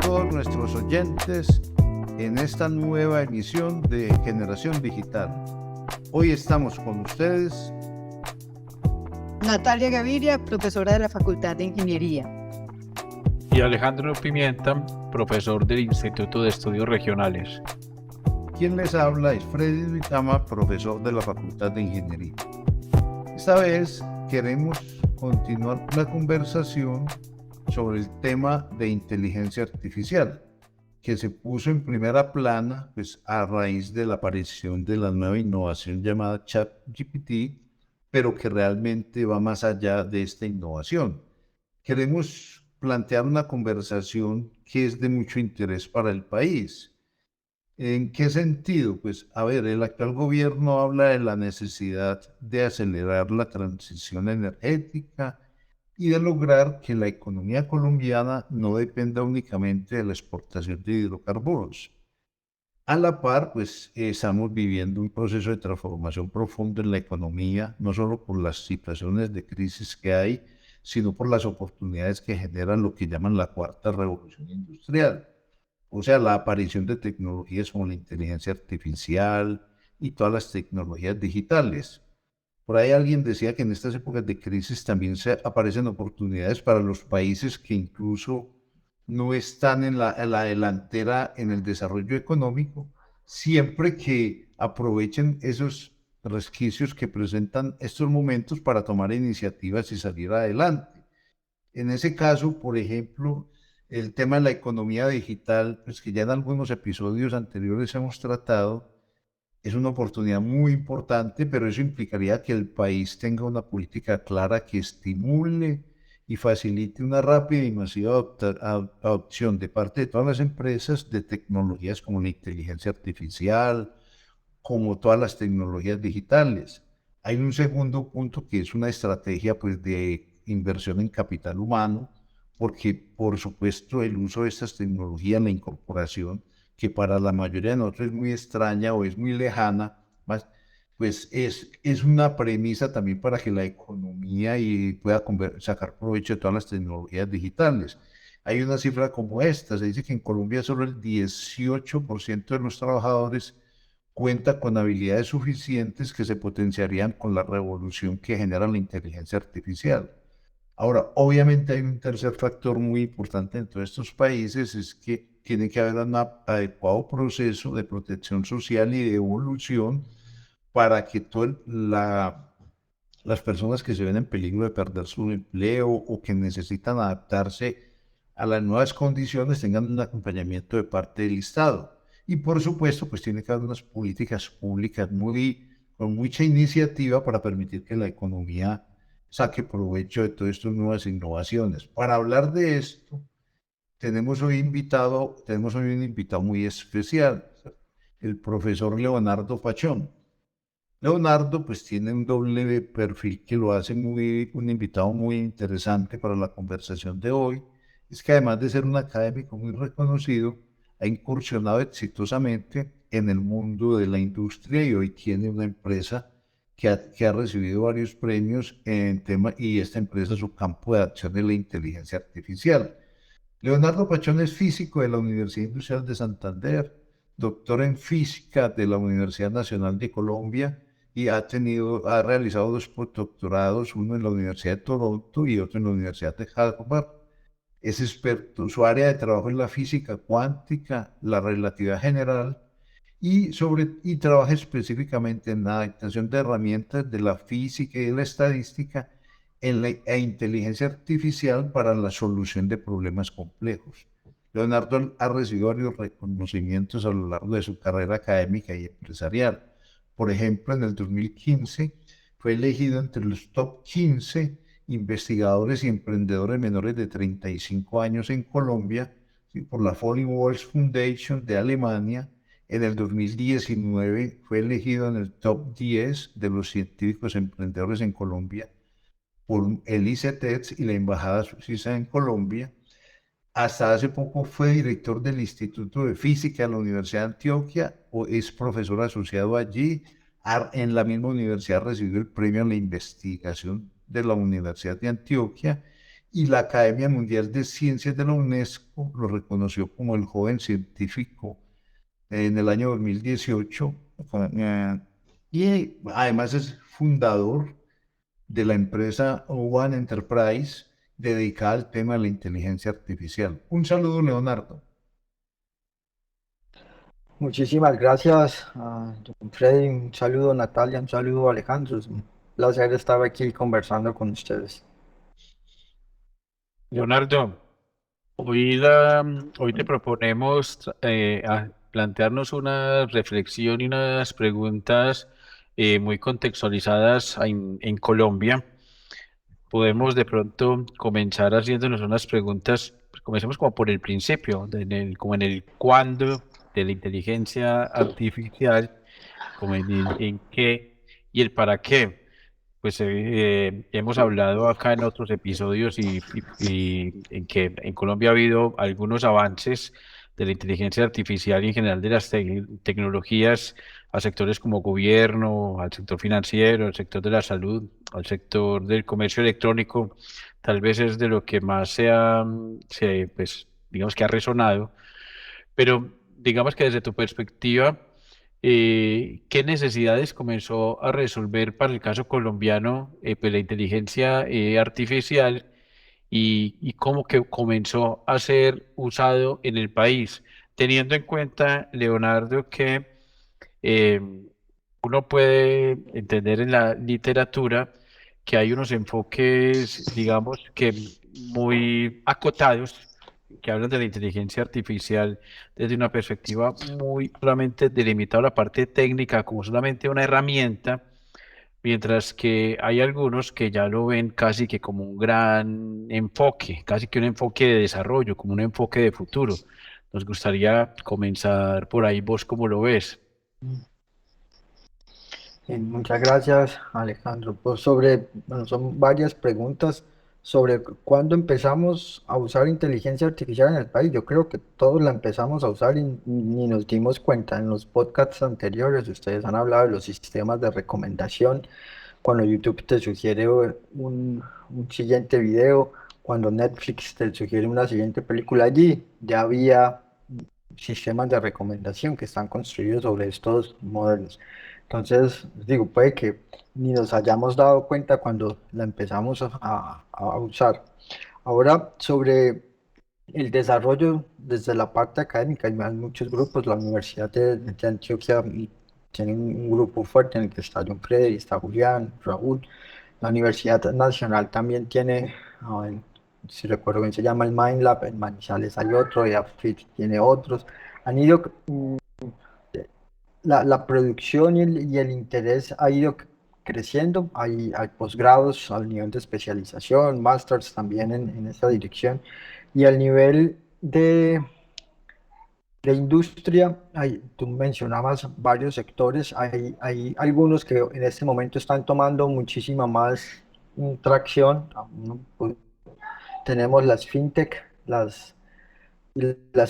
todos nuestros oyentes en esta nueva emisión de Generación Digital. Hoy estamos con ustedes Natalia Gaviria, profesora de la Facultad de Ingeniería. Y Alejandro Pimienta, profesor del Instituto de Estudios Regionales. Quien les habla es Freddy Duitama, profesor de la Facultad de Ingeniería. Esta vez queremos continuar la conversación sobre el tema de inteligencia artificial, que se puso en primera plana pues, a raíz de la aparición de la nueva innovación llamada ChatGPT, pero que realmente va más allá de esta innovación. Queremos plantear una conversación que es de mucho interés para el país. ¿En qué sentido? Pues, a ver, el actual gobierno habla de la necesidad de acelerar la transición energética y de lograr que la economía colombiana no dependa únicamente de la exportación de hidrocarburos. A la par, pues estamos viviendo un proceso de transformación profundo en la economía, no solo por las situaciones de crisis que hay, sino por las oportunidades que generan lo que llaman la cuarta revolución industrial. O sea, la aparición de tecnologías como la inteligencia artificial y todas las tecnologías digitales. Por ahí alguien decía que en estas épocas de crisis también se aparecen oportunidades para los países que incluso no están en la delantera en el desarrollo económico, siempre que aprovechen esos resquicios que presentan estos momentos para tomar iniciativas y salir adelante. En ese caso, por ejemplo, el tema de la economía digital, pues que ya en algunos episodios anteriores hemos tratado, es una oportunidad muy importante, pero eso implicaría que el país tenga una política clara que estimule y facilite una rápida y masiva adopción de parte de todas las empresas de tecnologías como la inteligencia artificial, como todas las tecnologías digitales. Hay un segundo punto que es una estrategia pues, de inversión en capital humano, porque por supuesto el uso de estas tecnologías, la incorporación, que para la mayoría de nosotros es muy extraña o es muy lejana, pues es una premisa también para que la economía y pueda sacar provecho de todas las tecnologías digitales. Hay una cifra como esta, se dice que en Colombia solo el 18% de los trabajadores cuenta con habilidades suficientes que se potenciarían con la revolución que genera la inteligencia artificial. Ahora, obviamente hay un tercer factor muy importante en todos estos países, es que tiene que haber un adecuado proceso de protección social y de evolución para que las personas que se ven en peligro de perder su empleo o que necesitan adaptarse a las nuevas condiciones tengan un acompañamiento de parte del Estado. Y por supuesto, pues tiene que haber unas políticas públicas con mucha iniciativa para permitir que la economía saque provecho de todas estas nuevas innovaciones. Para hablar de esto, tenemos hoy un invitado muy especial, el profesor Leonardo Pachón. Leonardo pues tiene un doble perfil que lo hace un invitado muy interesante para la conversación de hoy. Es que además de ser un académico muy reconocido, ha incursionado exitosamente en el mundo de la industria y hoy tiene una empresa que ha recibido varios premios en tema y esta empresa su campo de acción es la inteligencia artificial. Leonardo Pachón es físico de la Universidad Industrial de Santander, doctor en física de la Universidad Nacional de Colombia y ha realizado dos postdoctorados, uno en la Universidad de Toronto y otro en la Universidad de Harvard. Es experto, su área de trabajo es la física cuántica, la relatividad general y trabaja específicamente en la adaptación de herramientas de la física y de la estadística e inteligencia artificial para la solución de problemas complejos. Leonardo ha recibido varios reconocimientos a lo largo de su carrera académica y empresarial. Por ejemplo, en el 2015 fue elegido entre los top 15 investigadores y emprendedores menores de 35 años en Colombia, ¿sí?, por la Falling Walls Foundation de Alemania. En el 2019 fue elegido en el top 10 de los científicos emprendedores en Colombia por el ICETEX y la Embajada Suiza en Colombia. Hasta hace poco fue director del Instituto de Física de la Universidad de Antioquia, o es profesor asociado allí. En la misma universidad recibió el premio a la investigación de la Universidad de Antioquia y la Academia Mundial de Ciencias de la UNESCO lo reconoció como el joven científico en el año 2018. Y además es fundador de la empresa One Enterprise dedicada al tema de la inteligencia artificial. Un saludo, Leonardo. Muchísimas gracias, don Freddy. Un saludo, Natalia. Un saludo, Alejandro. Es un placer estar aquí conversando con ustedes. Leonardo, hoy te proponemos plantearnos una reflexión y unas preguntas muy contextualizadas en Colombia. Podemos de pronto comenzar haciéndonos unas preguntas, pues comencemos como por el principio, como en el cuándo de la inteligencia artificial, como en el en qué y el para qué. Pues hemos hablado acá en otros episodios y en que en Colombia ha habido algunos avances de la inteligencia artificial y en general de las tecnologías a sectores como gobierno, al sector financiero, al sector de la salud, al sector del comercio electrónico. Tal vez es de lo que más pues, digamos que ha resonado, pero digamos que desde tu perspectiva, ¿qué necesidades comenzó a resolver para el caso colombiano pues, la inteligencia artificial y cómo que comenzó a ser usado en el país? Teniendo en cuenta, Leonardo, que eh, uno puede entender en la literatura que hay unos enfoques, digamos, que muy acotados, que hablan de la inteligencia artificial desde una perspectiva muy solamente delimitada a la parte técnica como solamente una herramienta, mientras que hay algunos que ya lo ven casi que como un gran enfoque, casi que un enfoque de desarrollo, como un enfoque de futuro. Nos gustaría comenzar por ahí, ¿vos cómo lo ves? Muchas gracias, Alejandro. Pues bueno, son varias preguntas sobre cuándo empezamos a usar inteligencia artificial en el país. Yo creo que todos la empezamos a usar y ni nos dimos cuenta. En los podcasts anteriores, ustedes han hablado de los sistemas de recomendación, cuando YouTube te sugiere un siguiente video, cuando Netflix te sugiere una siguiente película. Allí ya había sistemas de recomendación que están construidos sobre estos modelos. Entonces, digo, puede que ni nos hayamos dado cuenta cuando la empezamos a usar. Ahora, sobre el desarrollo desde la parte académica, hay muchos grupos. La Universidad de Antioquia tiene un grupo fuerte en el que está John Freddy, está Julián, Raúl. La Universidad Nacional también tiene, si recuerdo bien, se llama el Mind Lab. En Manizales hay otro, y AFIT tiene otros. Han ido, la producción y el interés ha ido creciendo. Hay posgrados al nivel de especialización, másters también en esa dirección. Y al nivel de industria, tú mencionabas varios sectores. Hay algunos que en este momento están tomando muchísima más tracción. Tenemos las fintech, las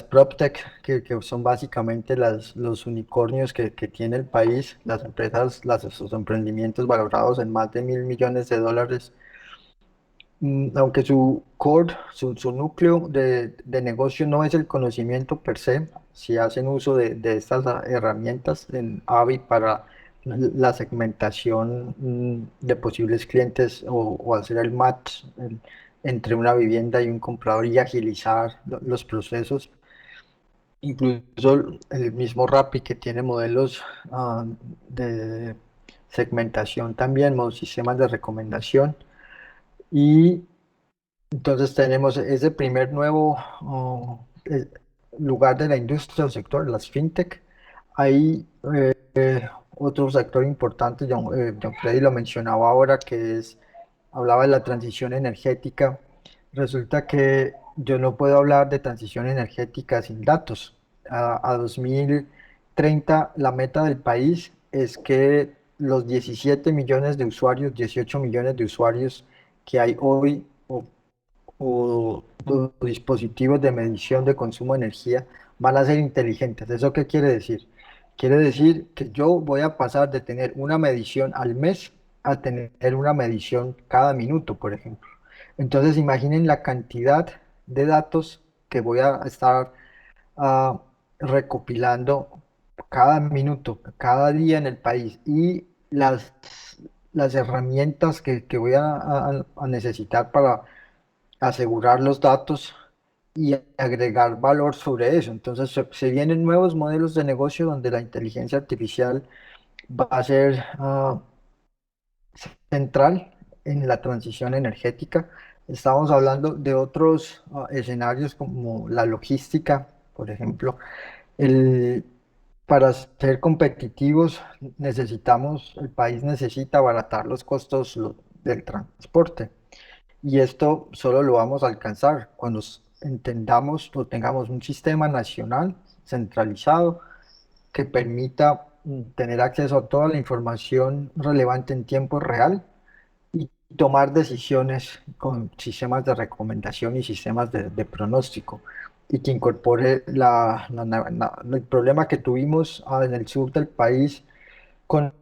PropTech, que son básicamente los unicornios que tiene el país, las empresas, sus emprendimientos valorados en más de $1.000 millones. Aunque su core, su núcleo de negocio no es el conocimiento per se, si hacen uso de estas herramientas en AVI para la segmentación de posibles clientes o hacer el match entre una vivienda y un comprador y agilizar los procesos. Incluso el mismo Rappi, que tiene modelos de segmentación también, sistemas de recomendación. Y entonces tenemos ese primer nuevo lugar de la industria o sector, las fintech. Hay otro sector importante, John Freddy lo mencionaba ahora, hablaba de la transición energética. Resulta que yo no puedo hablar de transición energética sin datos. A 2030, la meta del país es que los 17 millones de usuarios, 18 millones de usuarios que hay hoy, o dispositivos de medición de consumo de energía, van a ser inteligentes. ¿Eso qué quiere decir? Quiere decir que yo voy a pasar de tener una medición al mes a tener una medición cada minuto, por ejemplo. Entonces imaginen la cantidad de datos que voy a estar ah, recopilando cada minuto, cada día en el país y las herramientas que voy a necesitar para asegurar los datos y agregar valor sobre eso. Entonces se vienen nuevos modelos de negocio donde la inteligencia artificial va a ser central en la transición energética. Estamos hablando de otros escenarios como la logística, por ejemplo. El, para ser competitivos el país necesita abaratar los costos del transporte. Y esto solo lo vamos a alcanzar cuando entendamos o tengamos un sistema nacional centralizado que permita tener acceso a toda la información relevante en tiempo real y tomar decisiones con sistemas de recomendación y sistemas de pronóstico, y que incorpore el problema que tuvimos en el sur del país con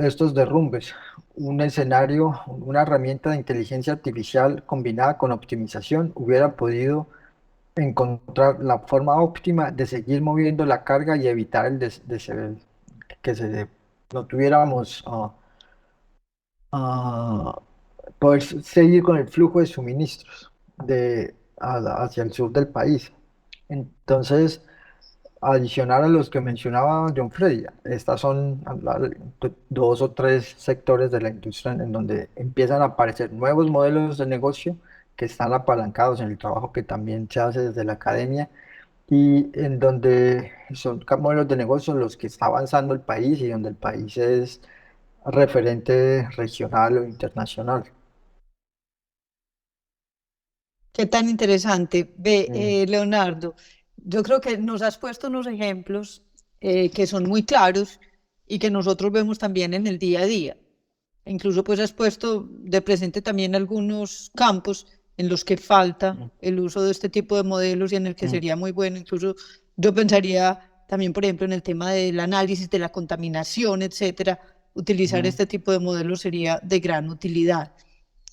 estos derrumbes. Un escenario, una herramienta de inteligencia artificial combinada con optimización hubiera podido encontrar la forma óptima de seguir moviendo la carga y evitar que no tuviéramos ah, poder seguir con el flujo de suministros hacia el sur del país. Entonces, adicional a los que mencionaba John Freddy, estas son dos o tres sectores de la industria en donde empiezan a aparecer nuevos modelos de negocio que están apalancados en el trabajo que también se hace desde la academia, y en donde son modelos de negocio los que está avanzando el país y donde el país es referente regional o internacional. Qué tan interesante. Ve, Mm, Leonardo, yo creo que nos has puesto unos ejemplos que son muy claros y que nosotros vemos también en el día a día. Incluso pues has puesto de presente también algunos campos en los que falta mm, el uso de este tipo de modelos y en el que mm, sería muy bueno. Incluso yo pensaría también, por ejemplo, en el tema del análisis de la contaminación, etcétera. Utilizar mm, este tipo de modelos sería de gran utilidad.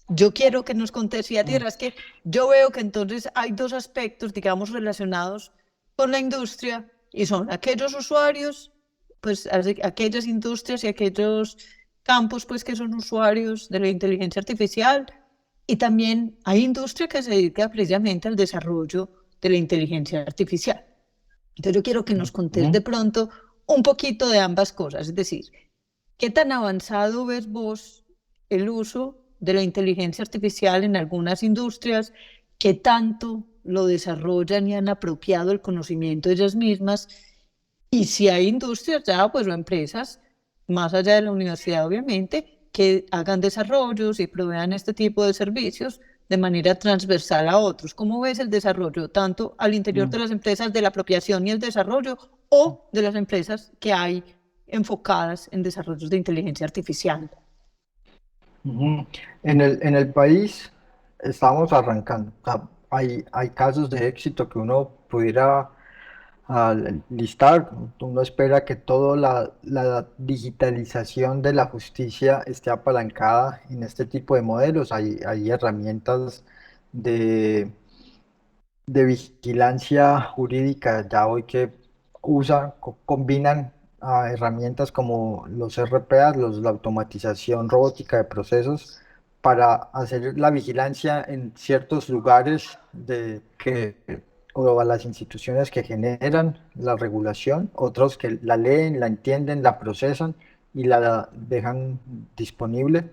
Yo quiero que nos contes, y a mm, tierra, es que yo veo que entonces hay dos aspectos, digamos, relacionados con la industria, y son aquellos usuarios, pues aquellas industrias y aquellos campos, pues que son usuarios de la inteligencia artificial, y también hay industria que se dedica precisamente al desarrollo de la inteligencia artificial. Entonces yo quiero que nos contes de mm. pronto un poquito de ambas cosas, es decir, ¿qué tan avanzado ves vos el uso de la inteligencia artificial en algunas industrias? ¿Qué tanto lo desarrollan y han apropiado el conocimiento de ellas mismas? Y si hay industrias ya, pues o empresas, más allá de la universidad, obviamente, que hagan desarrollos y provean este tipo de servicios de manera transversal a otros. ¿Cómo ves el desarrollo, tanto al interior de Mm, las empresas de la apropiación y el desarrollo, o de las empresas que hay enfocadas en desarrollos de inteligencia artificial? ujú. En el país estamos arrancando. O sea, hay casos de éxito que uno pudiera listar. Uno espera que toda la digitalización de la justicia esté apalancada en este tipo de modelos. Hay herramientas de, de vigilancia jurídica ya hoy que combinan herramientas como los RPA, la automatización robótica de procesos, para hacer la vigilancia en ciertos lugares o a las instituciones que generan la regulación, otros que la leen, la entienden, la procesan y la dejan disponible.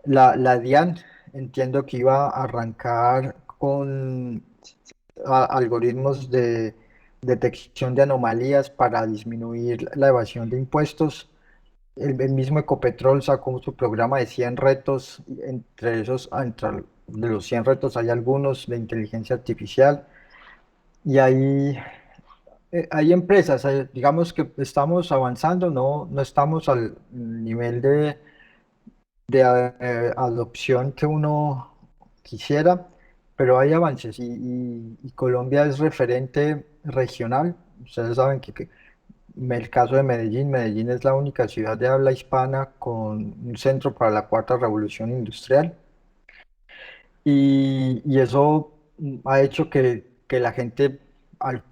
La DIAN entiendo que iba a arrancar con algoritmos de detección de anomalías para disminuir la evasión de impuestos. El mismo Ecopetrol sacó su programa de 100 retos, y entre esos, de los 100 retos hay algunos de inteligencia artificial, y hay empresas, digamos que estamos avanzando, no estamos al nivel de adopción que uno quisiera, pero hay avances, y Colombia es referente regional. Ustedes saben que el caso de Medellín es la única ciudad de habla hispana con un centro para la cuarta revolución industrial. y eso ha hecho que la gente, al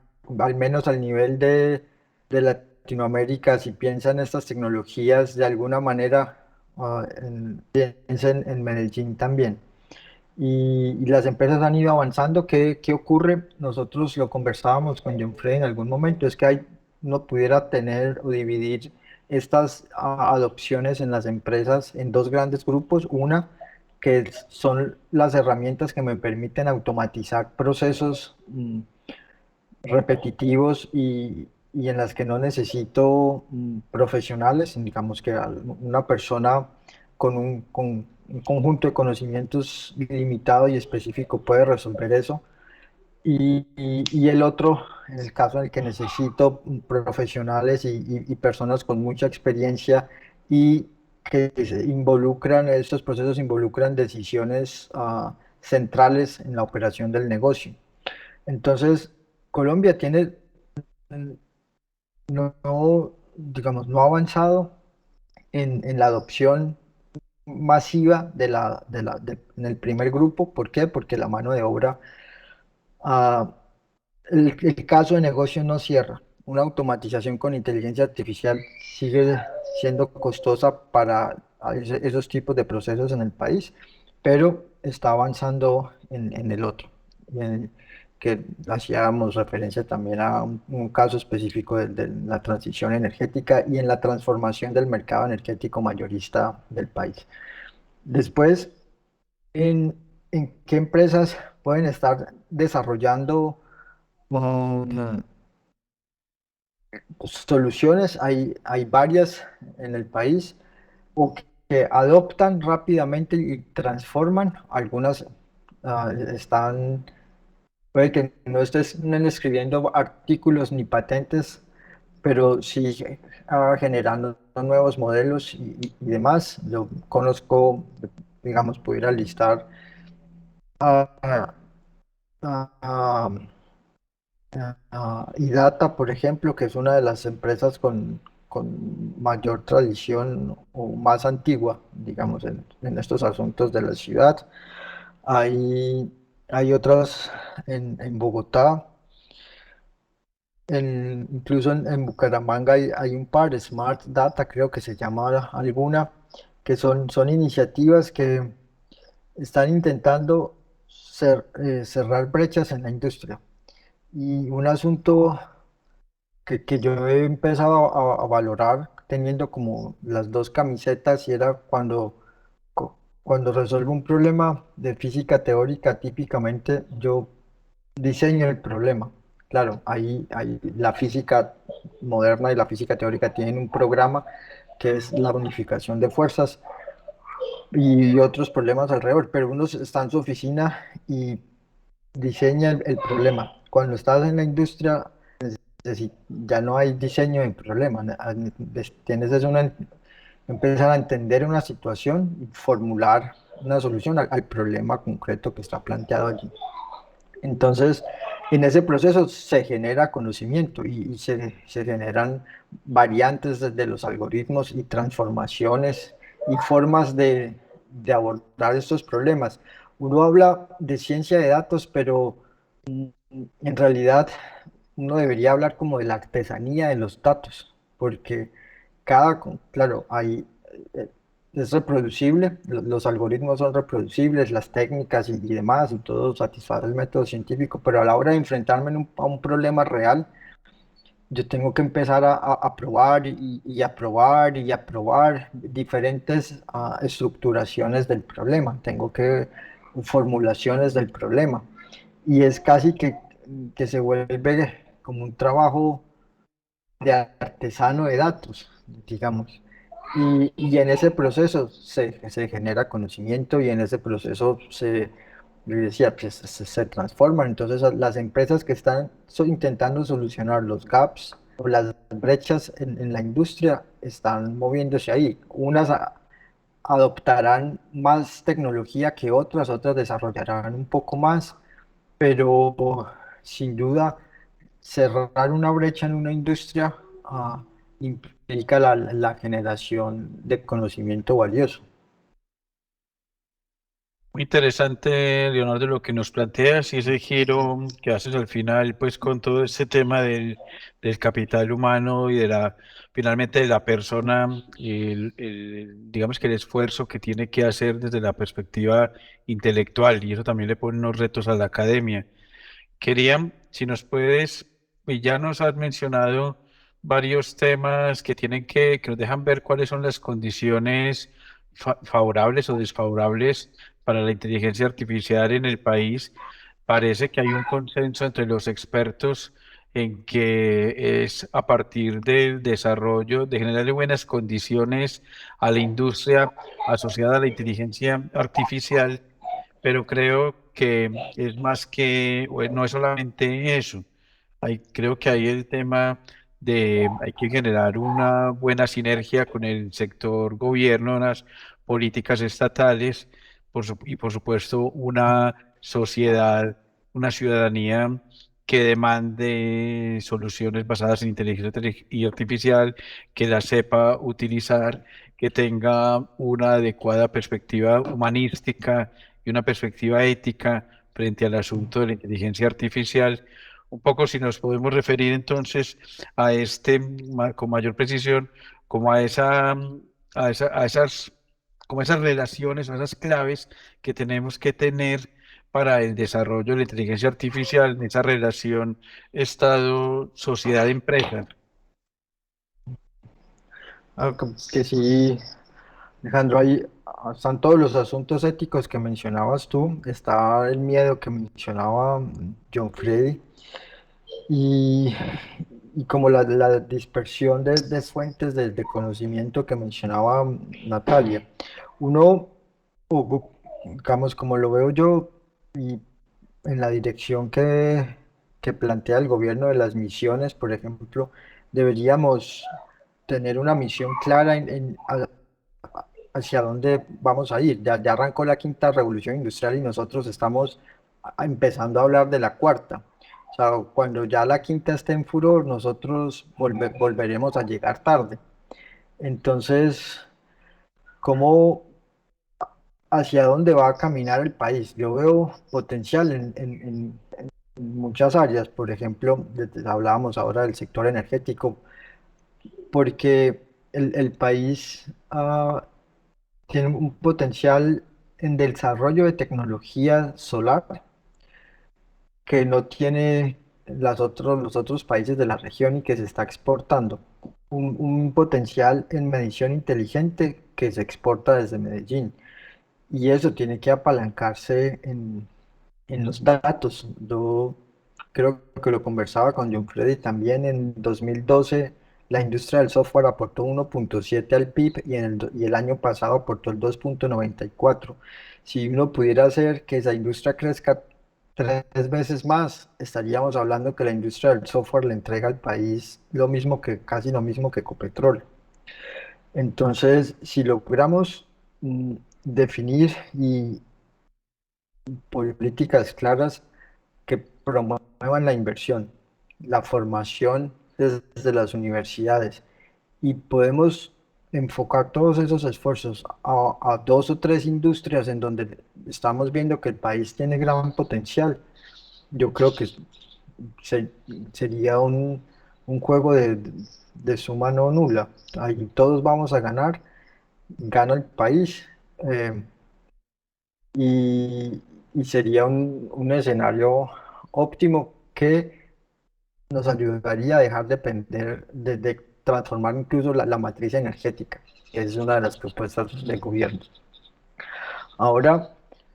menos al nivel de Latinoamérica, si piensa en estas tecnologías, de alguna manera piensen en Medellín también. Y las empresas han ido avanzando. ¿Qué ocurre? Nosotros lo conversábamos con John Frey en algún momento, es que uno pudiera tener o dividir estas adopciones en las empresas en dos grandes grupos. Una, que son las herramientas que me permiten automatizar procesos repetitivos y en las que no necesito profesionales, digamos que una persona con un conjunto de conocimientos limitado y específico puede resolver eso. Y el otro, en el caso en el que necesito profesionales y personas con mucha experiencia y que se involucran, estos procesos involucran decisiones centrales en la operación del negocio. Entonces, Colombia tiene, mm, digamos, no ha avanzado en la adopción masiva en el primer grupo. ¿Por qué? Porque la mano de obra, ah, el caso de negocio no cierra. Una automatización con inteligencia artificial sigue siendo costosa para esos tipos de procesos en el país, pero está avanzando en el otro. En- que hacíamos referencia también a un caso específico de la transición energética y en la transformación del mercado energético mayorista del país. Después, ¿en qué empresas pueden estar desarrollando soluciones? Hay varias en el país o que adoptan rápidamente y transforman. Algunas están, puede que no estén escribiendo artículos ni patentes, pero sí generando nuevos modelos y demás. Yo conozco, digamos, pudiera listar a, a, IDATA, por ejemplo, que es una de las empresas con mayor tradición o más antigua, digamos, en estos asuntos de la ciudad. Hay, hay otras en Bogotá, incluso en Bucaramanga hay un par, Smart Data, creo que se llama alguna, que son iniciativas que están intentando cerrar brechas en la industria. Y un asunto que yo he empezado a valorar teniendo como las dos camisetas y era cuando resuelvo un problema de física teórica, típicamente yo diseño el problema. Claro, ahí la física moderna y la física teórica tienen un programa que es la unificación de fuerzas y otros problemas alrededor, pero uno está en su oficina y diseña el problema. Cuando estás en la industria, ya no hay diseño de problema. Tienes es empezar a entender una situación y formular una solución al problema concreto que está planteado allí. Entonces, en ese proceso se genera conocimiento y se generan variantes de los algoritmos y transformaciones y formas de abordar estos problemas. Uno habla de ciencia de datos, pero en realidad uno debería hablar como de la artesanía de los datos, porque claro, eh, es reproducible, los algoritmos son reproducibles, las técnicas y demás, y todo satisface el método científico, pero a la hora de enfrentarme a un problema real, yo tengo que empezar a probar y a probar y a probar diferentes estructuraciones del problema, tengo que formulaciones del problema, y es casi que se vuelve como un trabajo de artesano de datos, digamos. Y en ese proceso se genera conocimiento y en ese proceso le decía, pues, se transforman. Entonces, las empresas que están intentando solucionar los gaps o las brechas en la industria están moviéndose ahí. Unas adoptarán más tecnología que otras, otras desarrollarán un poco más, pero sin duda cerrar una brecha en una industria implica la generación de conocimiento valioso. Muy interesante, Leonardo, lo que nos planteas y ese giro que haces al final, pues con todo este tema del capital humano y de finalmente de la persona, y digamos que el esfuerzo que tiene que hacer desde la perspectiva intelectual, y eso también le pone unos retos a la academia. Quería, si nos puedes, y ya nos has mencionado varios temas que nos dejan ver cuáles son las condiciones favorables o desfavorables para la inteligencia artificial en el país. Parece que hay un consenso entre los expertos en que es a partir del desarrollo, de generarle buenas condiciones a la industria asociada a la inteligencia artificial, pero creo que es más que, no es solamente eso. Creo que hay el tema hay que generar una buena sinergia con el sector gobierno, unas políticas estatales y por supuesto una sociedad, una ciudadanía que demande soluciones basadas en inteligencia artificial, que la sepa utilizar, que tenga una adecuada perspectiva humanística y una perspectiva ética frente al asunto de la inteligencia artificial. Un poco si nos podemos referir entonces a con mayor precisión, como a esas, como esas relaciones, a esas claves que tenemos que tener para el desarrollo de la inteligencia artificial, en esa relación Estado-sociedad-empresa. Que sí, Alejandro, ahí están todos los asuntos éticos que mencionabas tú, está el miedo que mencionaba John Freddy y, y como la dispersión de fuentes de conocimiento que mencionaba Natalia. Uno, digamos, como lo veo yo, y en la dirección que plantea el gobierno de las misiones, por ejemplo, deberíamos tener una misión clara hacia dónde vamos a ir. Ya arrancó la quinta revolución industrial y nosotros estamos empezando a hablar de la cuarta. O sea, cuando ya la quinta esté en furor, nosotros volveremos a llegar tarde. Entonces, ¿cómo, hacia dónde va a caminar el país? Yo veo potencial en muchas áreas. Por ejemplo, hablábamos ahora del sector energético, porque el país tiene un potencial en desarrollo de tecnología solar que no tiene los otros países de la región y que se está exportando. Un potencial en medición inteligente que se exporta desde Medellín. Y eso tiene que apalancarse en los datos. Yo creo que lo conversaba con John Freddy también. En 2012 la industria del software aportó 1,7 al PIB y el año pasado aportó el 2,94. Si uno pudiera hacer que esa industria crezca 3 veces más, estaríamos hablando que la industria del software le entrega al país lo mismo casi lo mismo que Ecopetrol. Entonces, si logramos definir y políticas claras que promuevan la inversión, la formación desde las universidades y podemos enfocar todos esos esfuerzos a dos o tres industrias en donde estamos viendo que el país tiene gran potencial. Yo creo que se- sería un juego de suma no nula. Ahí todos vamos a ganar, gana el país. Y, y sería un escenario óptimo que nos ayudaría a dejar de depender, de transformar incluso la matriz energética, que es una de las propuestas del gobierno. Ahora,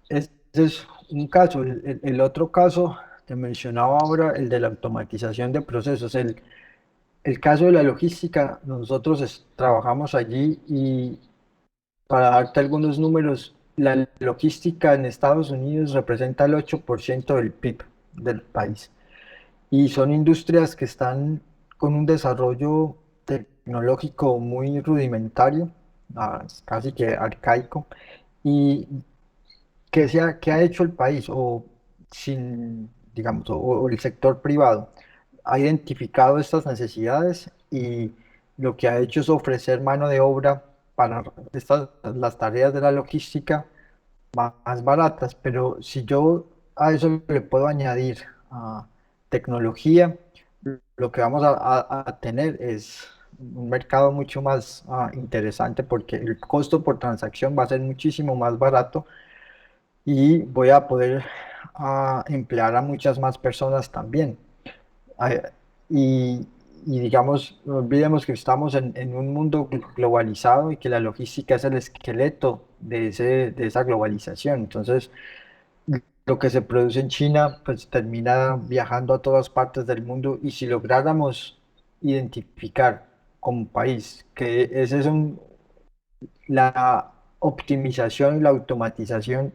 ese es un caso. El otro caso, te mencionaba ahora, el de la automatización de procesos. El caso de la logística, nosotros trabajamos allí y para darte algunos números, la logística en Estados Unidos representa el 8% del PIB del país y son industrias que están con un desarrollo tecnológico muy rudimentario, casi que arcaico. ¿Y qué ha hecho el país digamos, o el sector privado? Ha identificado estas necesidades y lo que ha hecho es ofrecer mano de obra para las tareas de la logística más baratas, pero si yo a eso le puedo añadir tecnología, lo que vamos a tener es un mercado mucho más interesante porque el costo por transacción va a ser muchísimo más barato y voy a poder emplear a muchas más personas también. Ah, Y, y digamos, no olvidemos que estamos en un mundo globalizado y que la logística es el esqueleto de esa globalización. Entonces, lo que se produce en China, pues termina viajando a todas partes del mundo y si lográramos identificar como país que ese es la optimización y la automatización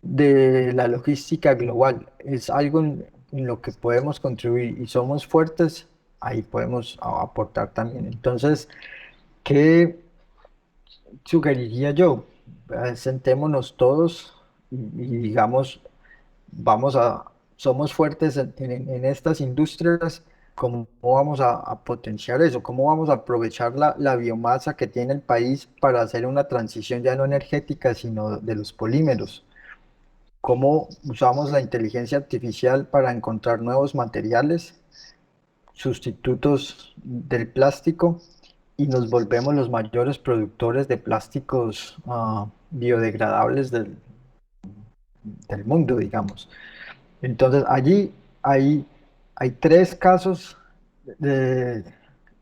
de la logística global. Es algo en lo que podemos contribuir y somos fuertes, ahí podemos aportar también. Entonces, ¿qué sugeriría yo? Sentémonos todos y digamos, somos fuertes en estas industrias. ¿Cómo vamos a potenciar eso? ¿Cómo vamos a aprovechar la biomasa que tiene el país para hacer una transición ya no energética, sino de los polímeros? ¿Cómo usamos la inteligencia artificial para encontrar nuevos materiales, sustitutos del plástico y nos volvemos los mayores productores de plásticos biodegradables del mundo, digamos? Entonces, allí hay, hay tres casos de-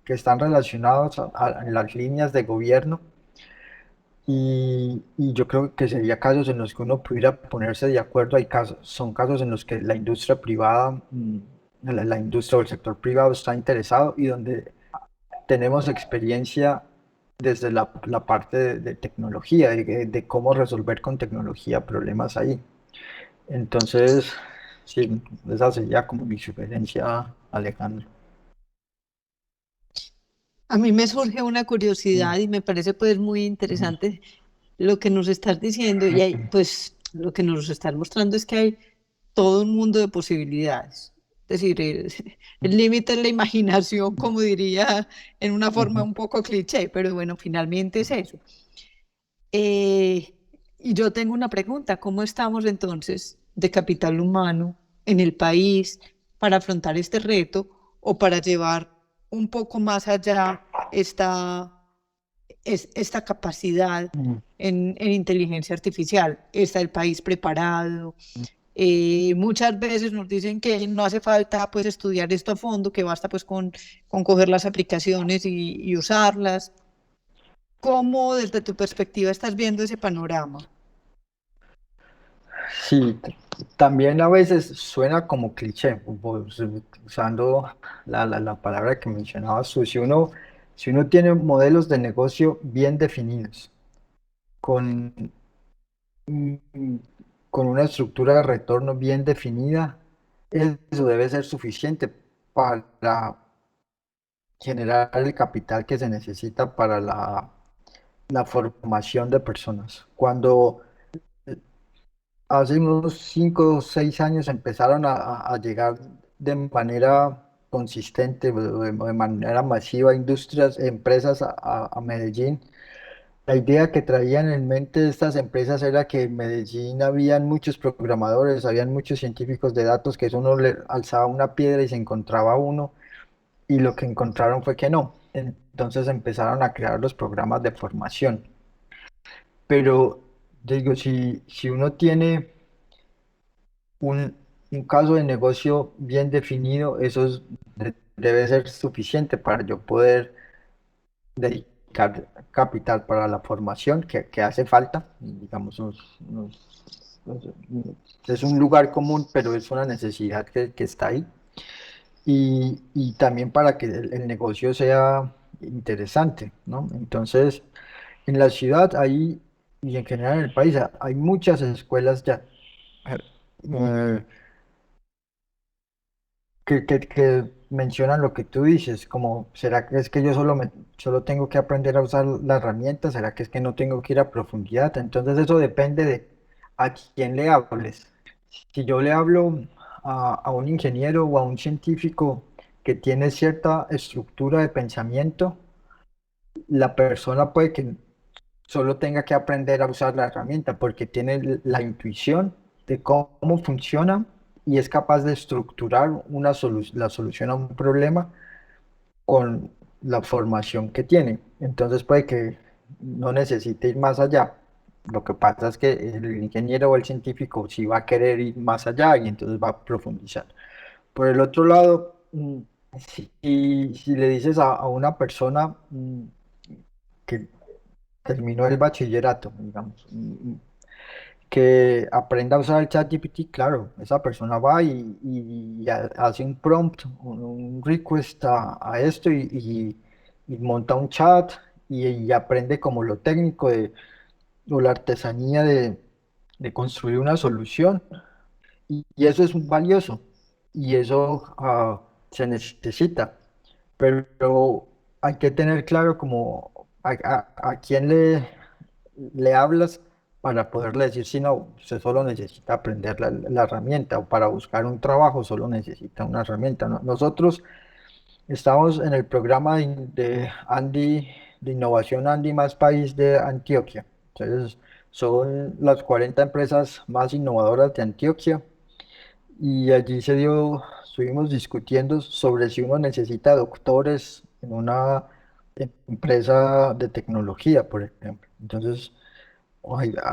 que están relacionados en las líneas de gobierno y yo creo que sería casos en los que uno pudiera ponerse de acuerdo. Hay casos, son casos en los que la industria privada, la industria o el sector privado está interesado y donde tenemos experiencia desde la parte de tecnología, de cómo resolver con tecnología problemas ahí. Entonces, sí, esa sería como mi sugerencia, Alejandro. A mí me surge una Mm, curiosidad y me parece pues muy mm, interesante lo que nos estás diciendo y hay, pues lo que nos estás mostrando es que hay todo un mundo de posibilidades. Es decir, el límite es la imaginación, como diría en una forma ujú. un poco cliché, pero bueno, finalmente es eso. Eh, y yo tengo una pregunta, ¿cómo estamos entonces de capital humano en el país para afrontar este reto o para llevar un poco más allá esta, esta capacidad Mm. en inteligencia artificial? ¿Está el país preparado? Muchas veces nos dicen que no hace falta pues estudiar esto a fondo, que basta pues con coger las aplicaciones y usarlas. ¿Cómo desde tu perspectiva estás viendo ese panorama? Sí, también a veces suena como cliché, pues, usando la palabra que mencionabas tú. Si uno tiene modelos de negocio bien definidos, con, mm, con una estructura de retorno bien definida, eso debe ser suficiente para generar el capital que se necesita para la formación de personas. Cuando hace unos 5 o 6 años empezaron a llegar de manera consistente, de manera masiva, industrias, empresas a Medellín. La idea que traían en mente estas empresas era que en Medellín habían muchos programadores, habían muchos científicos de datos, que eso uno le alzaba una piedra y se encontraba uno, y lo que encontraron fue que no. Entonces empezaron a crear los programas de formación. Pero digo, si uno tiene un, un caso de negocio bien definido, debe ser suficiente para yo poder dedicar capital para la formación que hace falta. Digamos, es un lugar común, pero es una necesidad que está ahí. Y también para que el negocio sea interesante, ¿no? Entonces, en la ciudad hay, y en general en el país, hay muchas escuelas ya. eh, que mencionan lo que tú dices, como, ¿será que es que yo solo tengo que aprender a usar la herramienta? ¿Será que es que no tengo que ir a profundidad? Entonces eso depende de a quién le hables. Si yo le hablo a un ingeniero o a un científico que tiene cierta estructura de pensamiento, la persona puede que solo tenga que aprender a usar la herramienta porque tiene la intuición de cómo funciona y es capaz de estructurar la solución a un problema con la formación que tiene. Entonces puede que no necesite ir más allá. Lo que pasa es que el ingeniero o el científico sí va a querer ir más allá y entonces va a profundizar. Por el otro lado, si le dices a una persona que terminó el bachillerato, digamos, que aprenda a usar el ChatGPT, claro, esa persona va y hace un prompt, un request a esto y monta un chat y aprende como lo técnico o la artesanía de construir una solución. Y eso es valioso y eso se necesita, pero hay que tener claro como a quién le hablas para poderle decir si no, usted solo necesita aprender la herramienta o para buscar un trabajo solo necesita una herramienta, ¿no? Nosotros estamos en el programa de Andy, de innovación Andy Más País de Antioquia. Entonces, son las 40 empresas más innovadoras de Antioquia y allí estuvimos discutiendo sobre si uno necesita doctores en una empresa de tecnología, por ejemplo. Entonces,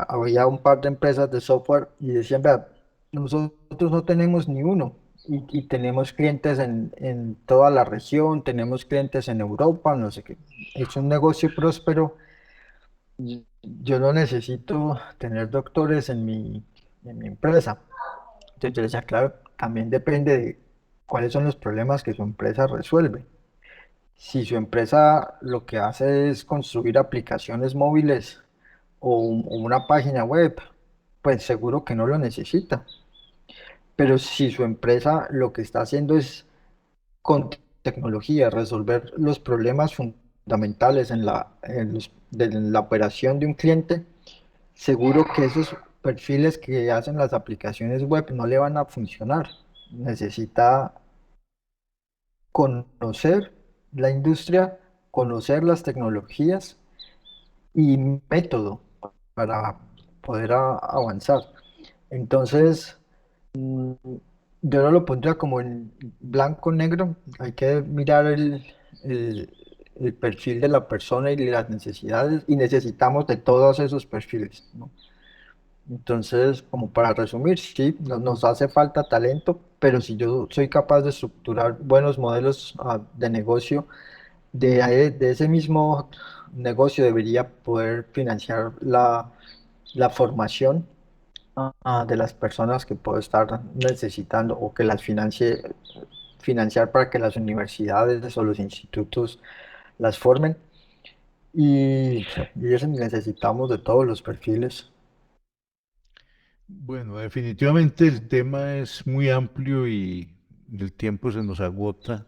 había un par de empresas de software y decían, vea, nosotros no tenemos ni uno y tenemos clientes en toda la región, tenemos clientes en Europa, no sé qué. Es un negocio próspero. Yo no necesito tener doctores en mi empresa. Entonces yo le decía, claro, también depende de cuáles son los problemas que su empresa resuelve. Si su empresa lo que hace es construir aplicaciones móviles o una página web, pues seguro que no lo necesita. Pero si su empresa lo que está haciendo es con tecnología resolver los problemas fundamentales en la operación de un cliente, seguro que esos perfiles que hacen las aplicaciones web no le van a funcionar. Necesita conocer la industria, conocer las tecnologías y método para poder avanzar. Entonces, yo no lo pondría como en blanco o negro, hay que mirar el- el perfil de la persona y las necesidades y necesitamos de todos esos perfiles, ¿no? Entonces, como para resumir, sí, nos hace falta talento, pero si yo soy capaz de estructurar buenos modelos de negocio, de ese mismo negocio debería poder financiar la formación de las personas que puedo estar necesitando o que las financiar para que las universidades o los institutos las formen. Y eso necesitamos de todos los perfiles. Bueno, definitivamente el tema es muy amplio y el tiempo se nos agota.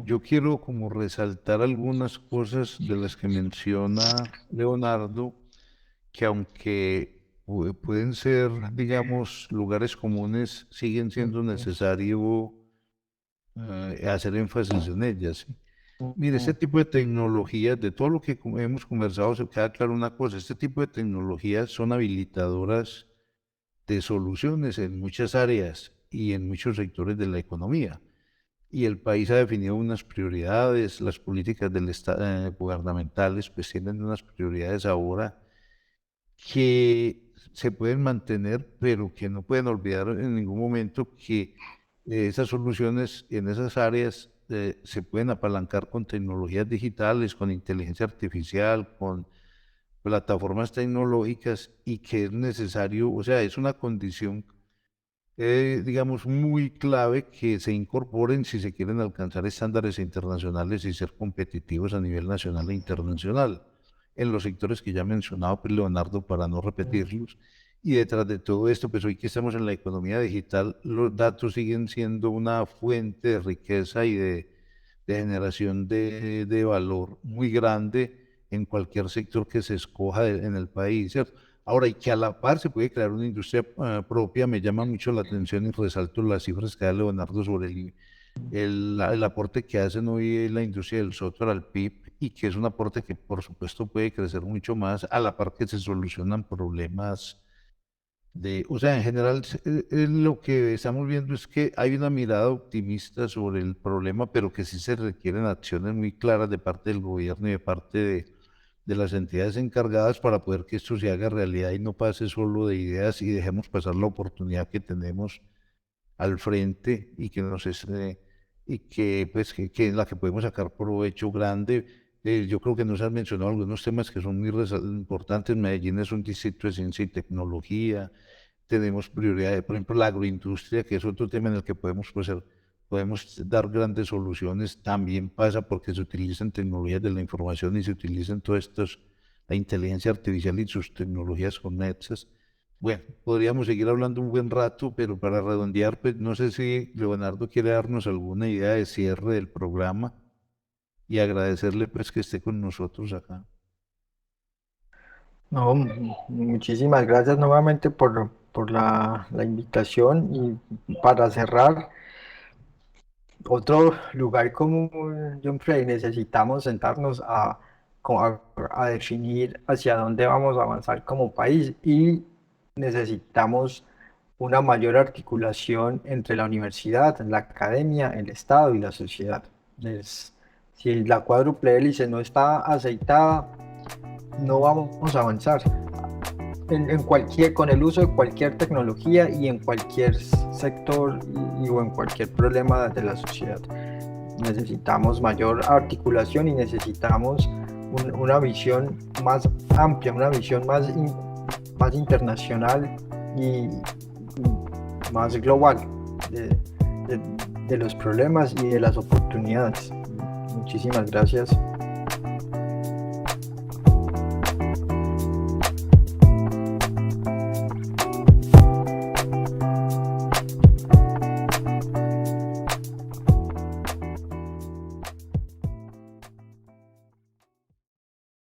Yo quiero como resaltar algunas cosas de las que menciona Leonardo, que aunque pueden ser, digamos, lugares comunes, siguen siendo necesario hacer énfasis en ellas. ¿Sí? Mire, este tipo de tecnologías, de todo lo que hemos conversado, se queda claro una cosa, este tipo de tecnologías son habilitadoras de soluciones en muchas áreas y en muchos sectores de la economía. Y el país ha definido unas prioridades, las políticas gubernamentales pues tienen unas prioridades ahora que se pueden mantener, pero que no pueden olvidar en ningún momento que esas soluciones en esas áreas se pueden apalancar con tecnologías digitales, con inteligencia artificial, con plataformas tecnológicas y que es necesario, o sea, es una condición, digamos, muy clave que se incorporen si se quieren alcanzar estándares internacionales y ser competitivos a nivel nacional e internacional en los sectores que ya ha mencionado pues, Leonardo para no repetirlos. Y detrás de todo esto, pues hoy que estamos en la economía digital, los datos siguen siendo una fuente de riqueza y de generación de valor muy grande en cualquier sector que se escoja en el país, ¿cierto? Ahora, y que a la par se puede crear una industria propia, me llama mucho la atención y resalto las cifras que da Leonardo sobre el aporte que hacen hoy la industria del software al PIB y que es un aporte que por supuesto puede crecer mucho más a la par que se solucionan problemas o sea, en general lo que estamos viendo es que hay una mirada optimista sobre el problema, pero que sí se requieren acciones muy claras de parte del gobierno y de parte de las entidades encargadas para poder que esto se haga realidad y no pase solo de ideas y dejemos pasar la oportunidad que tenemos al frente y que nos es, y que pues que en la que podemos sacar provecho grande. Yo creo que nos han mencionado algunos temas que son muy importantes. Medellín es un distrito de ciencia y tecnología. Tenemos prioridades, por ejemplo, la agroindustria, que es otro tema en el que podemos dar grandes soluciones. También pasa porque se utilizan tecnologías de la información y se utilizan todas estas, la inteligencia artificial y sus tecnologías conexas. Bueno, podríamos seguir hablando un buen rato, pero para redondear, pues no sé si Leonardo quiere darnos alguna idea de cierre del programa y agradecerle pues que esté con nosotros acá. No, muchísimas gracias nuevamente por la invitación y para cerrar, otro lugar común, John Frey, necesitamos sentarnos a definir hacia dónde vamos a avanzar como país y necesitamos una mayor articulación entre la universidad, la academia, el Estado y la sociedad. Si la cuádruple hélice no está aceitada, no vamos a avanzar con el uso de cualquier tecnología y en cualquier sector o en cualquier problema de la sociedad. Necesitamos mayor articulación y necesitamos una visión más amplia, una visión más internacional y más global de los problemas y de las oportunidades. Muchísimas gracias.